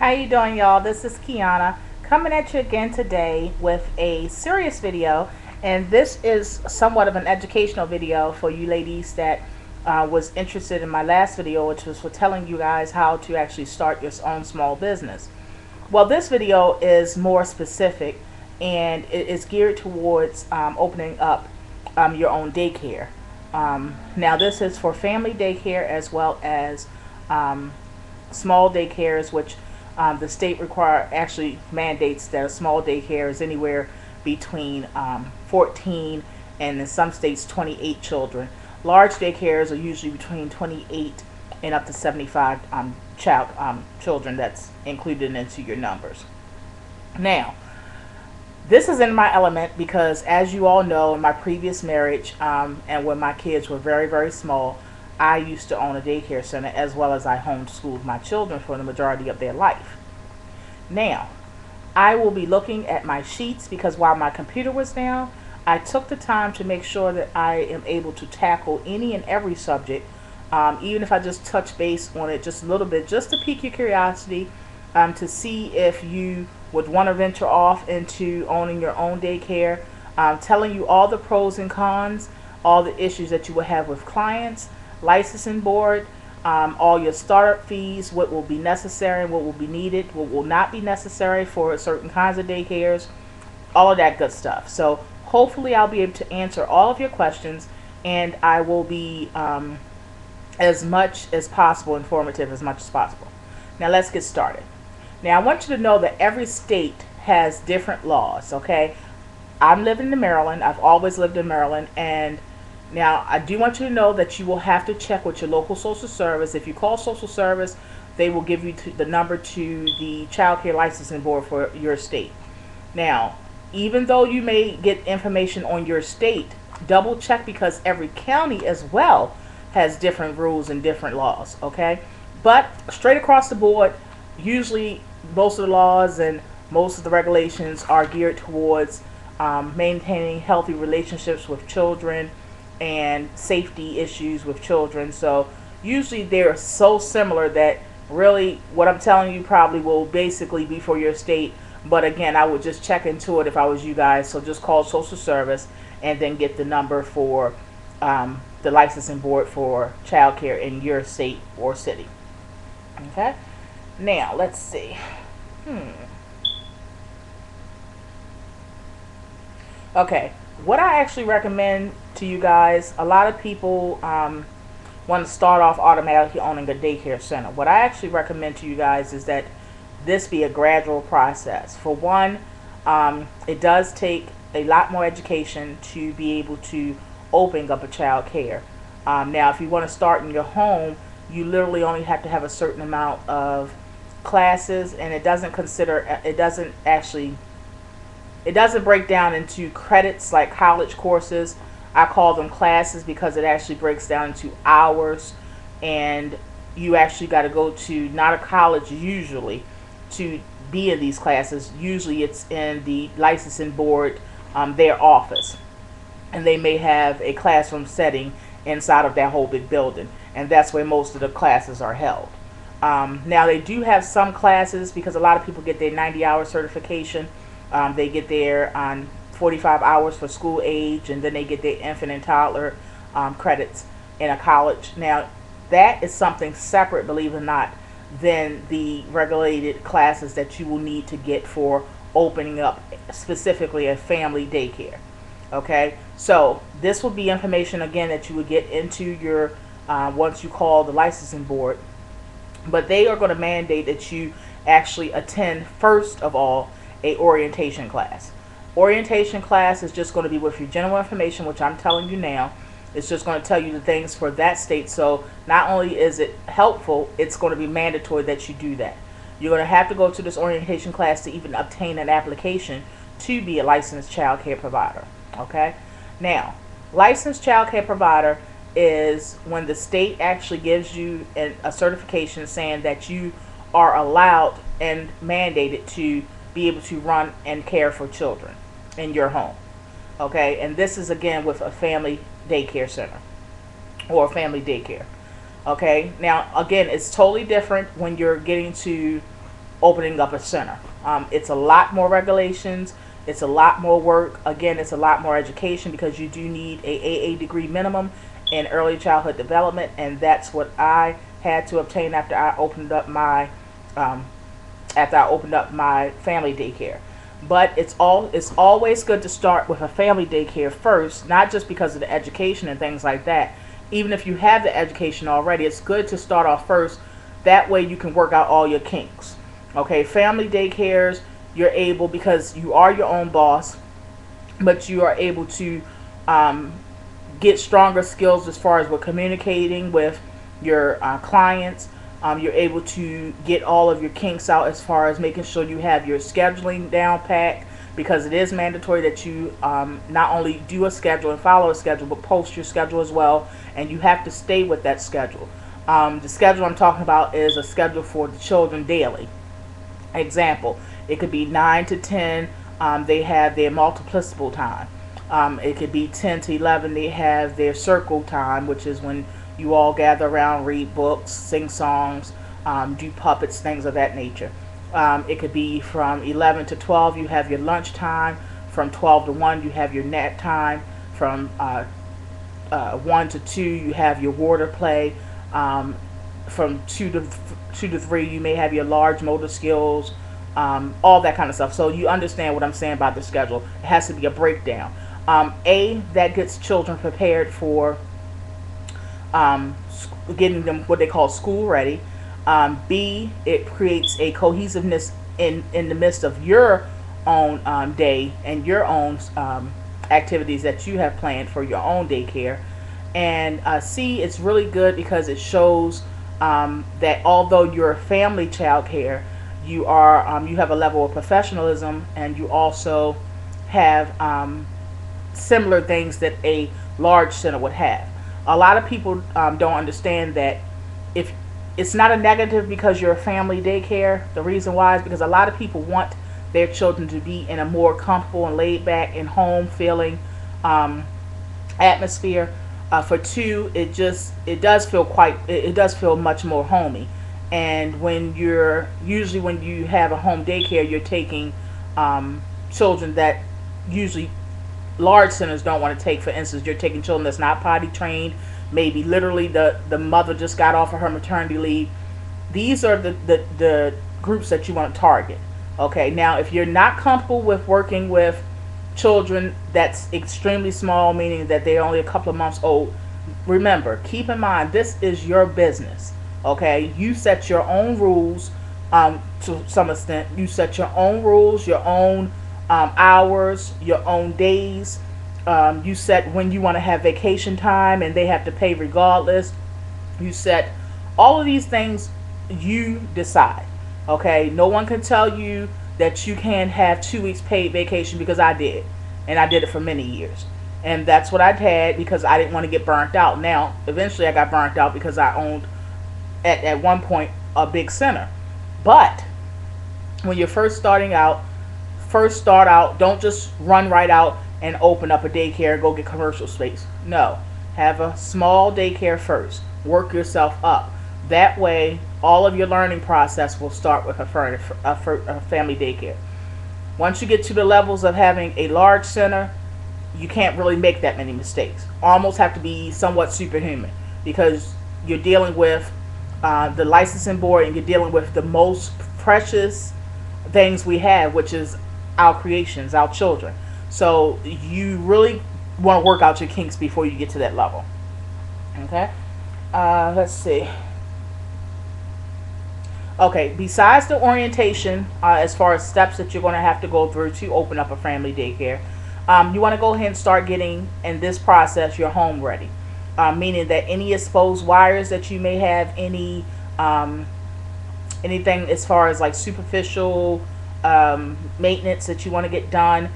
How you doing, y'all? This is Kiana coming at you again today with a serious video, and this is somewhat of an educational video for you ladies that was interested in my last video, which was for telling you guys how to actually start your own small business. Well, this video is more specific, and it is geared towards opening up your own daycare. Now, this is for family daycare as well as small daycares, which the state actually mandates that a small daycare is anywhere between 14 and in some states 28 children. Large daycares are usually between 28 and up to 75 children that's included into your numbers. Now, this is in my element because, as you all know, in my previous marriage and when my kids were very, very small, I used to own a daycare center as well as I homeschooled my children for the majority of their life. Now, I will be looking at my sheets because while my computer was down, I took the time to make sure that I am able to tackle any and every subject, even if I just touch base on it just a little bit, just to pique your curiosity, to see if you would want to venture off into owning your own daycare, telling you all the pros and cons, all the issues that you will have with clients, licensing board, all your startup fees, what will be necessary and what will be needed, what will not be necessary for certain kinds of daycares, all of that good stuff. So hopefully I'll be able to answer all of your questions, and I will be as much as possible informative as much as possible. Now let's get started. Now I want you to know that every state has different laws, okay? I'm living in Maryland. I've always lived in Maryland, and now, I do want you to know that you will have to check with your local social service. If you call social service, they will give you the number to the child care licensing board for your state. Now, even though you may get information on your state, double check because every county as well has different rules and different laws, okay? But straight across the board, usually most of the laws and most of the regulations are geared towards maintaining healthy relationships with children and safety issues with children. So usually they're so similar that really what I'm telling you probably will basically be for your state. But again, I would just check into it if I was you guys. So just call social service and then get the number for the licensing board for childcare in your state or city. Okay. Now let's see. Okay. What I actually recommend to you guys, a lot of people want to start off automatically owning a daycare center. What I actually recommend to you guys is that this be a gradual process. For one, it does take a lot more education to be able to open up a child care. Now, if you want to start in your home, you literally only have to have a certain amount of classes, and it doesn't break down into credits like college courses. I call them classes because it actually breaks down into hours, and you actually got to go to not a college usually to be in these classes. Usually it's in the licensing board, their office, and they may have a classroom setting inside of that whole big building, and that's where most of the classes are held. Now they do have some classes because a lot of people get their 90-hour certification. They get their 45 hours for school age, and then they get their infant and toddler credits in a college. Now, that is something separate, believe it or not, than the regulated classes that you will need to get for opening up specifically a family daycare. Okay, so this will be information again that you would get into your once you call the licensing board, but they are going to mandate that you actually attend first of all a orientation class. Orientation class is just going to be with your general information, which I'm telling you now. It's just going to tell you the things for that state. So not only is it helpful, it's going to be mandatory that you do that. You're going to have to go to this orientation class to even obtain an application to be a licensed child care provider. Okay? Now, licensed child care provider is when the state actually gives you a certification saying that you are allowed and mandated to be able to run and care for children in your home. Okay, and this is again with a family daycare center or family daycare. Okay, now again, it's totally different when you're getting to opening up a center. It's a lot more regulations. It's a lot more work. Again, it's a lot more education because you do need a AA degree minimum in early childhood development, and that's what I had to obtain after I opened up my family daycare. But it's always good to start with a family daycare first, not just because of the education and things like that. Even if you have the education already, it's good to start off first. That way you can work out all your kinks. Okay, family daycares, you're able, because you are your own boss, but you are able to get stronger skills as far as with communicating with your clients. You're able to get all of your kinks out as far as making sure you have your scheduling down packed, because it is mandatory that you not only do a schedule and follow a schedule, but post your schedule as well, and you have to stay with that schedule. The schedule I'm talking about is a schedule for the children daily. Example, it could be 9 to 10, they have their multiplicable time. It could be 10 to 11, they have their circle time, which is when you all gather around, read books, sing songs, do puppets, things of that nature. It could be from 11 to 12, you have your lunch time. From 12 to 1, you have your nap time. From 1 to 2, you have your water play. From 2 to 3, you may have your large motor skills, all that kind of stuff. So you understand what I'm saying about the schedule. It has to be a breakdown. That gets children prepared for getting them what they call school ready. B, it creates a cohesiveness in the midst of your own day and your own activities that you have planned for your own daycare. And C, it's really good because it shows that although you're family child care, you have a level of professionalism, and you also have similar things that a large center would have. A lot of people don't understand that if it's not a negative because you're a family daycare. The reason why is because a lot of people want their children to be in a more comfortable and laid back and home feeling atmosphere. For two, it does feel much more homey. And when you have a home daycare, you're taking children that usually large centers don't want to take. For instance, you're taking children that's not potty trained. Maybe literally the mother just got off of her maternity leave. These are the groups that you want to target. Okay, now if you're not comfortable with working with children that's extremely small, meaning that they're only a couple of months old, remember, keep in mind, this is your business. Okay, you set your own rules. To some extent, you set your own rules, your own hours, your own days. You set when you want to have vacation time, and they have to pay regardless. You set all of these things, you decide. Okay, no one can tell you that you can't have 2 weeks paid vacation, because I did, and I did it for many years, and that's what I had because I didn't want to get burnt out. Now, eventually, I got burnt out because I owned at one point a big center. But when you're first start out, don't just run right out and open up a daycare and go get commercial space. No, have a small daycare first. Work yourself up. That way, all of your learning process will start with a family daycare. Once you get to the levels of having a large center, you can't really make that many mistakes. Almost have to be somewhat superhuman, because you're dealing with the licensing board, and you're dealing with the most precious things we have, which is our creations, our children. So you really want to work out your kinks before you get to that level. Okay, let's see. Okay, besides the orientation, as far as steps that you're going to have to go through to open up a family daycare, you want to go ahead and start getting, in this process, your home ready. Meaning that any exposed wires that you may have, anything as far as like superficial maintenance that you want to get done,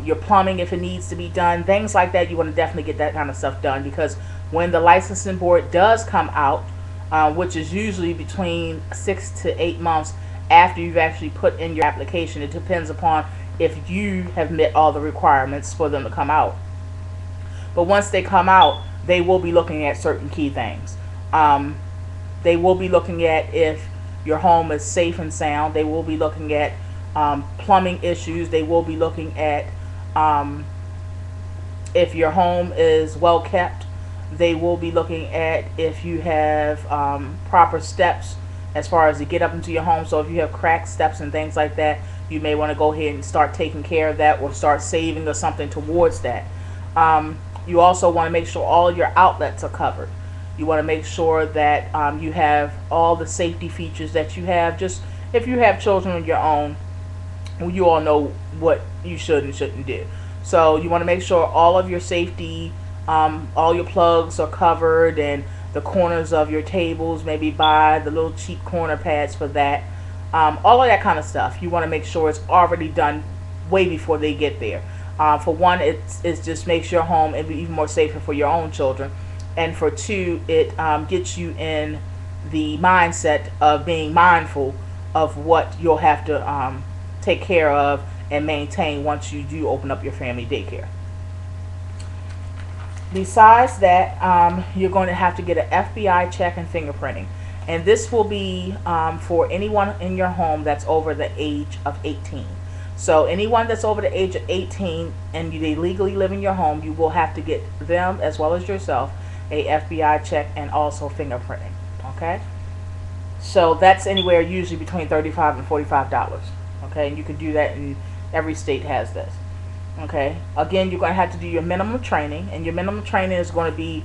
your plumbing if it needs to be done, things like that, you want to definitely get that kind of stuff done, because when the licensing board does come out, which is usually between 6 to 8 months after you've actually put in your application. It depends upon if you have met all the requirements for them to come out. But once they come out, they will be looking at certain key things. They will be looking at if your home is safe and sound. They will be looking at plumbing issues. They will be looking at if your home is well kept. They will be looking at if you have proper steps as far as to get up into your home. So if you have cracked steps and things like that, you may want to go ahead and start taking care of that, or start saving or something towards that. You also want to make sure all your outlets are covered. You want to make sure that you have all the safety features that you have. Just if you have children of your own, you all know what you should and shouldn't do. So you want to make sure all of your safety, all your plugs are covered, and the corners of your tables, maybe buy the little cheap corner pads for that. All of that kind of stuff. You want to make sure it's already done way before they get there. For one, it just makes your home even more safer for your own children. And for two, it gets you in the mindset of being mindful of what you'll have to take care of and maintain once you do open up your family daycare. Besides that, you're going to have to get an FBI check and fingerprinting. And this will be for anyone in your home that's over the age of 18. So anyone that's over the age of 18 and they legally live in your home, you will have to get them, as well as yourself, a FBI check and also fingerprinting. Okay? So that's anywhere usually between $35 and $45. Okay? And you can do that, and every state has this. Okay? Again, you're going to have to do your minimum training, and your minimum training is going to be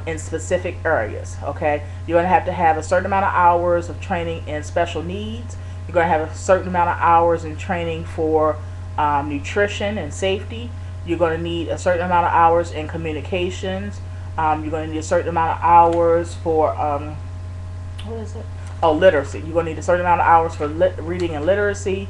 in specific areas. Okay? You're going to have a certain amount of hours of training in special needs. You're going to have a certain amount of hours in training for nutrition and safety. You're going to need a certain amount of hours in communications. You're going to need a certain amount of hours for literacy. You're going to need a certain amount of hours for reading and literacy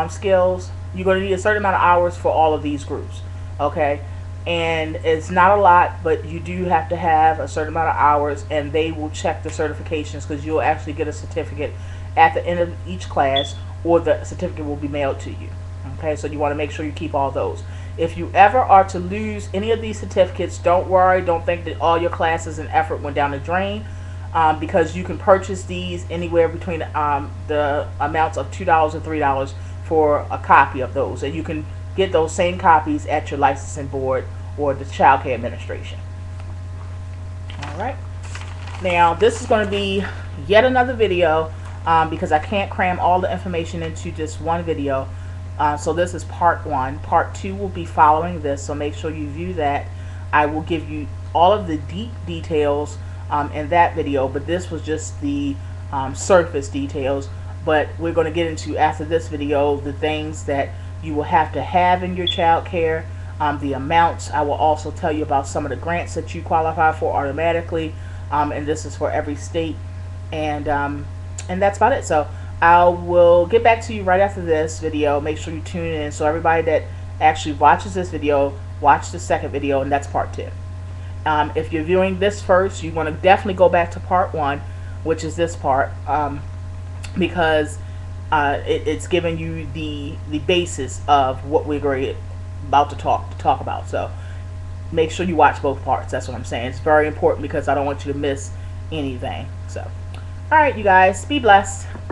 skills. You're going to need a certain amount of hours for all of these groups. Okay? And it's not a lot, but you do have to have a certain amount of hours, and they will check the certifications, because you'll actually get a certificate at the end of each class, or the certificate will be mailed to you. Okay, so you want to make sure you keep all those. If you ever are to lose any of these certificates, don't worry. Don't think that all your classes and effort went down the drain, because you can purchase these anywhere between the amounts of $2 and $3 for a copy of those, and you can get those same copies at your licensing board or the Child Care Administration. All right. Now this is going to be yet another video, because I can't cram all the information into just one video. So this is part 1. Part 2 will be following this, so make sure you view that. I will give you all of the deep details in that video, but this was just the surface details. But we're going to get into, after this video, the things that you will have to have in your child care, the amounts. I will also tell you about some of the grants that you qualify for automatically, and this is for every state, and that's about it. So I will get back to you right after this video. Make sure you tune in, so everybody that actually watches this video, watch the second video, and that's part 2. If you're viewing this first, you want to definitely go back to part 1, which is this part, because it's giving you the basis of what we're about to talk about. So make sure you watch both parts. That's what I'm saying. It's very important, because I don't want you to miss anything. So, all right, you guys, be blessed.